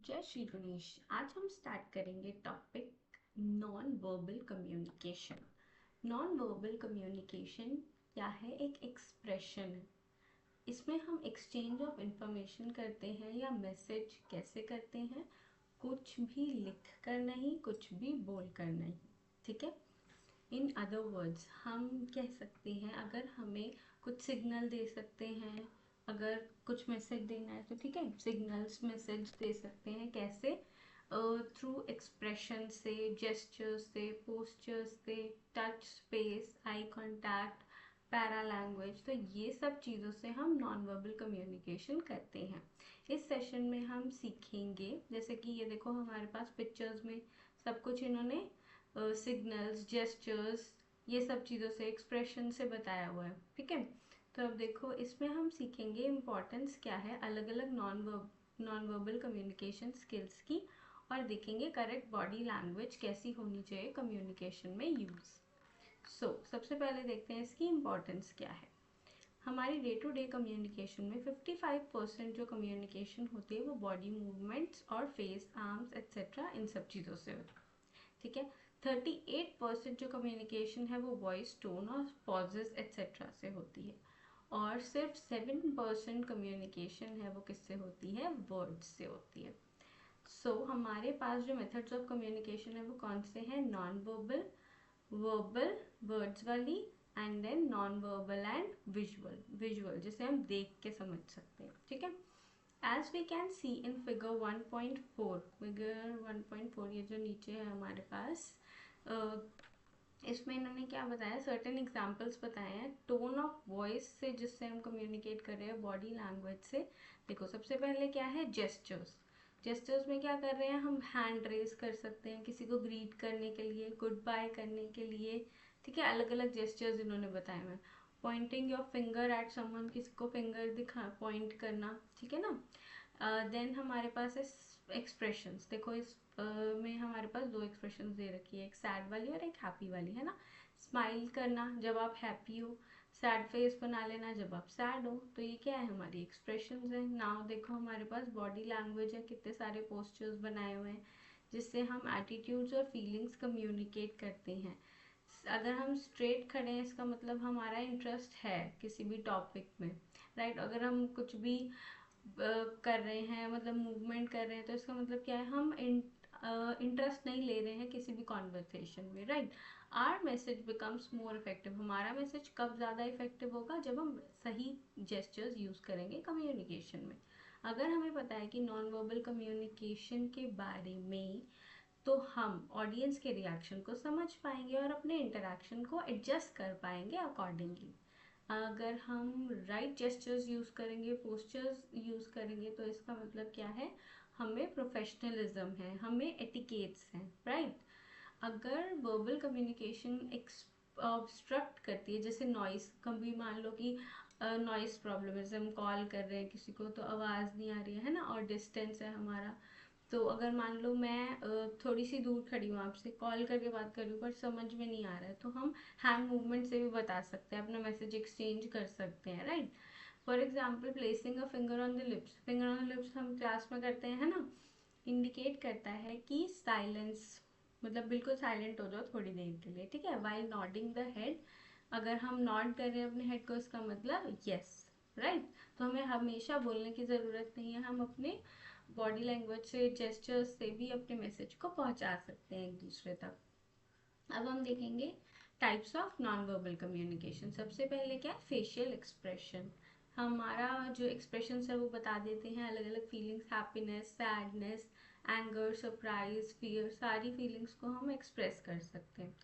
जय श्री गणेश। आज हम स्टार्ट करेंगे topic non verbal communication. Non verbal communication क्या है? एक एक्सप्रेशन है। इसमें हम एक्सचेंज ऑफ इंफॉर्मेशन करते हैं या मैसेज कैसे करते हैं? कुछ भी लिख कर नहीं, कुछ भी बोल कर नहीं। ठीक है। इन अदर वर्ड्स हम कह सकते हैं, अगर हमें कुछ सिग्नल दे सकते हैं, अगर कुछ मैसेज देना है तो ठीक है, सिग्नल्स मैसेज दे सकते हैं। कैसे? थ्रू एक्सप्रेशन से, जेस्चर्स से, पोस्चर्स से, touch, space, eye contact, para language. तो ये सब चीज़ों से हम नॉन वर्बल कम्युनिकेशन करते हैं। इस सेशन में हम सीखेंगे, जैसे कि ये देखो हमारे पास पिक्चर्स में सब कुछ इन्होंने सिग्नल्स, जेस्चर्स, ये सब चीज़ों से, एक्सप्रेशन से बताया हुआ है। ठीक है। तो अब देखो इसमें हम सीखेंगे इम्पोर्टेंस क्या है अलग अलग नॉन वर्बल कम्युनिकेशन स्किल्स की, और देखेंगे करेक्ट बॉडी लैंग्वेज कैसी होनी चाहिए कम्युनिकेशन में यूज। सबसे पहले देखते हैं इसकी इम्पोर्टेंस क्या है। हमारी डे टू डे कम्युनिकेशन में 55% जो कम्युनिकेशन होती है वो बॉडी मूवमेंट्स और फेस, आर्म्स एक्सेट्रा इन सब चीज़ों से होती है। ठीक है। 38% जो कम्युनिकेशन है वो वॉइस, टोन और पॉजेस एक्सेट्रा से होती है। और सिर्फ 7% कम्युनिकेशन है वो किससे होती है? वर्ड्स से होती है। हमारे पास जो मेथड्स ऑफ कम्युनिकेशन है वो कौन से हैं? नॉन वर्बल, वर्बल, वर्ड्स वाली, and then non verbal and visual. Visual जिसे हम देख के समझ सकते हैं। ठीक है। As we can see in figure 1.4, figure 1.4 ये जो नीचे है हमारे पास, इसमें इन्होंने क्या बताया, सर्टेन एग्जाम्पल्स बताए हैं टोन ऑफ वॉइस से जिससे हम कम्युनिकेट कर रहे हैं, बॉडी लैंग्वेज से। देखो सबसे पहले क्या है? जेस्चर्स। जेस्चर्स में क्या कर रहे हैं हम? हैंड रेज कर सकते हैं किसी को ग्रीट करने के लिए, गुड बाय करने के लिए। ठीक है। अलग अलग जेस्चर्स इन्होंने बताए हुए। Pointing your finger at someone, किसी को फिंगर दिखा, पॉइंट करना। ठीक है ना। देन हमारे पास है एक्सप्रेशंस। देखो इस में हमारे पास दो एक्सप्रेशंस दे रखी है, एक सैड वाली और एक हैप्पी वाली, है ना। स्माइल करना जब आप हैप्पी हो, सैड फेस बना लेना जब आप सैड हो। तो ये क्या है? हमारी एक्सप्रेशंस है। नाउ देखो हमारे पास बॉडी लैंग्वेज है, कितने सारे पोस्चर्स बनाए हुए हैं जिससे हम एटीट्यूड्स और फीलिंग्स कम्युनिकेट करते हैं। अगर हम स्ट्रेट खड़े हैं इसका मतलब हमारा इंटरेस्ट है किसी भी टॉपिक में, राइट। अगर हम कुछ भी कर रहे हैं, मतलब मूवमेंट कर रहे हैं, तो इसका मतलब क्या है? हम इंटरेस्ट नहीं ले रहे हैं किसी भी कॉन्वर्सेशन में, right. Our message becomes more effective. हमारा मैसेज कब ज़्यादा इफेक्टिव होगा? जब हम सही जेस्चर्स यूज़ करेंगे कम्युनिकेशन में। अगर हमें पता है कि नॉन वर्बल कम्युनिकेशन के बारे में, तो हम ऑडियंस के रिएक्शन को समझ पाएंगे और अपने इंटरेक्शन को एडजस्ट कर पाएंगे अकॉर्डिंगली। अगर हम राइट जेस्चर्स यूज़ करेंगे, पोस्चर्स यूज़ करेंगे, तो इसका मतलब क्या है? हमें प्रोफेशनलिज्म है, हमें एटिकेट्स हैं, राइट। अगर वर्बल कम्युनिकेशन ऑब्स्ट्रक्ट करती है, जैसे नॉइस, कभी मान लो कि नॉइस प्रॉब्लम है, जैसे हम कॉल कर रहे हैं किसी को तो आवाज़ नहीं आ रही है ना, और डिस्टेंस है हमारा। तो अगर मान लो मैं थोड़ी सी दूर खड़ी हूँ, आपसे कॉल करके बात कर रही हूँ पर समझ में नहीं आ रहा है, तो हम हैंड मूवमेंट से भी बता सकते हैं, अपना मैसेज एक्सचेंज कर सकते हैं, right. For example placing a finger on the lips. Finger on the lips हम क्लास में करते हैं, है ना। इंडिकेट करता है कि साइलेंस, मतलब बिल्कुल साइलेंट हो जाओ थोड़ी देर के लिए। ठीक है। वाइल नॉडिंग द हेड, अगर हम नॉड कर रहे हैं अपने हेड को, इसका मतलब यस, राइट। तो हमें हमेशा बोलने की ज़रूरत नहीं है, हम अपने बॉडी लैंग्वेज से, जेस्चर्स से भी अपने मैसेज को पहुंचा सकते हैं एक दूसरे तक। अब हम देखेंगे types of non verbal communication. सबसे पहले क्या है? Facial expression. हमारा जो एक्सप्रेशन है वो बता देते हैं अलग अलग feelings, happiness, sadness, anger, surprise, fear, सारी फीलिंग्स को हम एक्सप्रेस कर सकते हैं।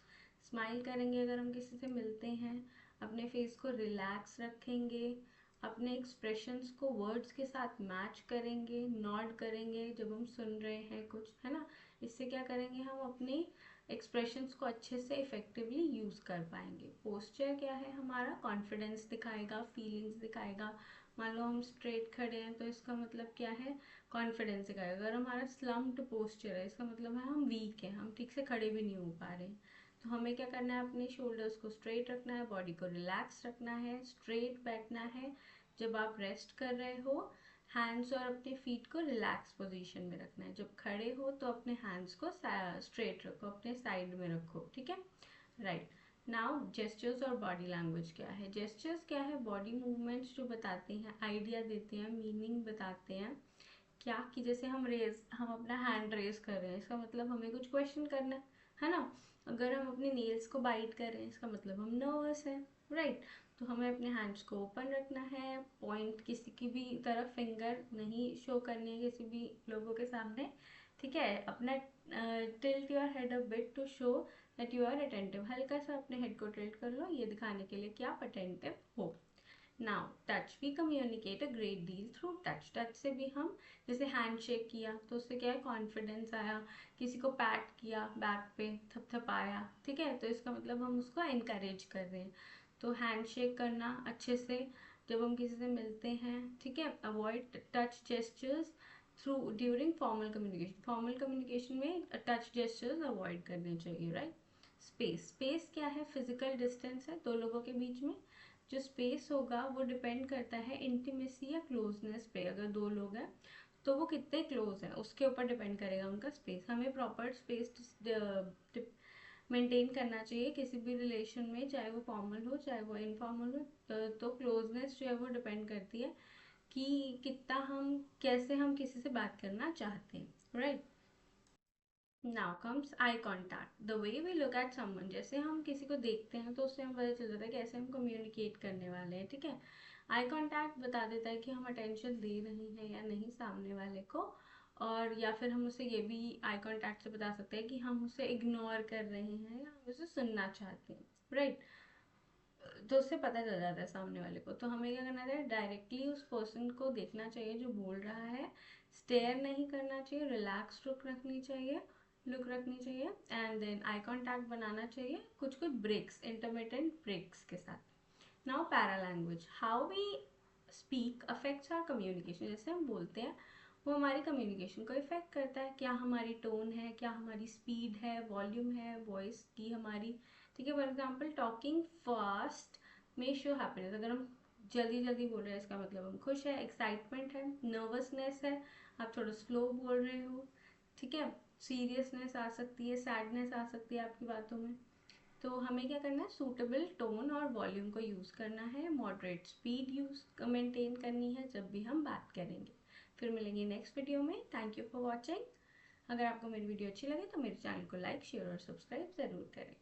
स्माइल करेंगे अगर हम किसी से मिलते हैं, अपने फेस को रिलैक्स रखेंगे, अपने एक्सप्रेशंस को वर्ड्स के साथ मैच करेंगे, नॉड करेंगे जब हम सुन रहे हैं कुछ, है ना। इससे क्या करेंगे? हम अपने एक्सप्रेशंस को अच्छे से इफेक्टिवली यूज़ कर पाएंगे। पोस्चर क्या है? हमारा कॉन्फिडेंस दिखाएगा, फीलिंग्स दिखाएगा। मान लो हम स्ट्रेट खड़े हैं तो इसका मतलब क्या है? कॉन्फिडेंस दिखाएगा। अगर हमारा स्लम्प्ड पोस्चर है, इसका मतलब है हम वीक हैं, हम ठीक से खड़े भी नहीं हो पा रहे हैं। तो हमें क्या करना है? अपने शोल्डर्स को स्ट्रेट रखना है, बॉडी को रिलैक्स रखना है, स्ट्रेट बैठना है जब आप रेस्ट कर रहे हो, हैंड्स और अपने फीट को रिलैक्स पोजीशन में रखना है। जब खड़े हो तो अपने हैंड्स को स्ट्रेट रखो, अपने साइड में रखो, ठीक है, राइट। नाउ जेस्चर्स और बॉडी लैंग्वेज क्या है। जेस्चर्स क्या है, बॉडी मूवमेंट्स जो बताते हैं, आइडिया देते हैं, मीनिंग बताते हैं। क्या कि जैसे हम अपना हैंड रेज कर रहे हैं, इसका मतलब हमें कुछ क्वेश्चन करना है ना। अगर हम अपने नेल्स को बाइट कर रहे हैं, इसका मतलब हम नर्वस हैं, राइट। तो हमें अपने हैंड्स को ओपन रखना है, पॉइंट किसी की भी तरफ फिंगर नहीं शो करनी है किसी भी लोगों के सामने, ठीक है। अपना tilt your head a bit to show that you are attentive, हल्का सा अपने हेड को टिल्ट कर लो, ये दिखाने के लिए कि आप अटेंटिव हो। Now touch, we communicate a great deal through touch. Touch से भी हम, जैसे हैंड शेक किया तो उससे क्या है, कॉन्फिडेंस आया, किसी को पैट किया बैक पे, थपथपाया, ठीक है, तो इसका मतलब हम उसको इनकरेज कर रहे हैं। तो हैंड शेक करना अच्छे से जब हम किसी से मिलते हैं, ठीक है। Avoid touch gestures through during formal communication, formal communication में टच जेस्चर्स अवॉइड करने चाहिए, राइट। स्पेस, स्पेस क्या है, फिजिकल डिस्टेंस है दो लोगों के बीच में। जो स्पेस होगा वो डिपेंड करता है इंटीमेसी या क्लोजनेस पे। अगर दो लोग हैं तो वो कितने क्लोज हैं उसके ऊपर डिपेंड करेगा उनका स्पेस। हमें प्रॉपर स्पेस मेंटेन करना चाहिए किसी भी रिलेशन में, चाहे वो फॉर्मल हो चाहे वो इनफॉर्मल हो। तो क्लोजनेस जो है वो डिपेंड करती है कि कितना हम, कैसे हम किसी से बात करना चाहते हैं, right. Now comes eye contact, the way we look at someone. जैसे हम किसी को देखते हैं तो उससे हमें पता चल जाता है कैसे हम कम्युनिकेट करने वाले हैं, ठीक है। आई कॉन्टैक्ट बता देता है कि हम अटेंशन दे रहे हैं या नहीं सामने वाले को। और या फिर हम उसे ये भी आई कॉन्टैक्ट से बता सकते हैं कि हम उसे इग्नोर कर रहे हैं या हम उसे सुनना चाहते हैं, राइट। तो उससे पता चल जाता है सामने वाले को। तो हमें क्या करना चाहिए, डायरेक्टली उस पर्सन को देखना चाहिए जो बोल रहा है, स्टेयर नहीं करना चाहिए, रिलैक्स लुक रखनी चाहिए एंड देन आई कांटेक्ट बनाना चाहिए, कुछ कुछ ब्रेक्स, इंटरमिटेंट ब्रेक्स के साथ। Now paralanguage, how we speak affects our communication. जैसे हम बोलते हैं वो हमारी कम्युनिकेशन को इफेक्ट करता है, क्या हमारी टोन है, क्या हमारी स्पीड है, वॉल्यूम है वॉइस की हमारी, ठीक है। फॉर एग्जाम्पल टॉकिंग फास्ट में शो हैप्पीनेस, अगर हम जल्दी जल्दी बोल रहे हैं इसका मतलब हम खुश है, एक्साइटमेंट है, नर्वसनेस है, आप थोड़ा स्लो बोल रहे हो, ठीक है। सीरियसनेस आ सकती है, सैडनेस आ सकती है आपकी बातों में। तो हमें क्या करना है, सूटेबल टोन और वॉल्यूम को यूज़ करना है, मॉडरेट स्पीड यूज मेंटेन करनी है जब भी हम बात करेंगे। फिर मिलेंगे नेक्स्ट वीडियो में। Thank you for watching. अगर आपको मेरी वीडियो अच्छी लगे तो मेरे चैनल को लाइक शेयर और सब्सक्राइब ज़रूर करें।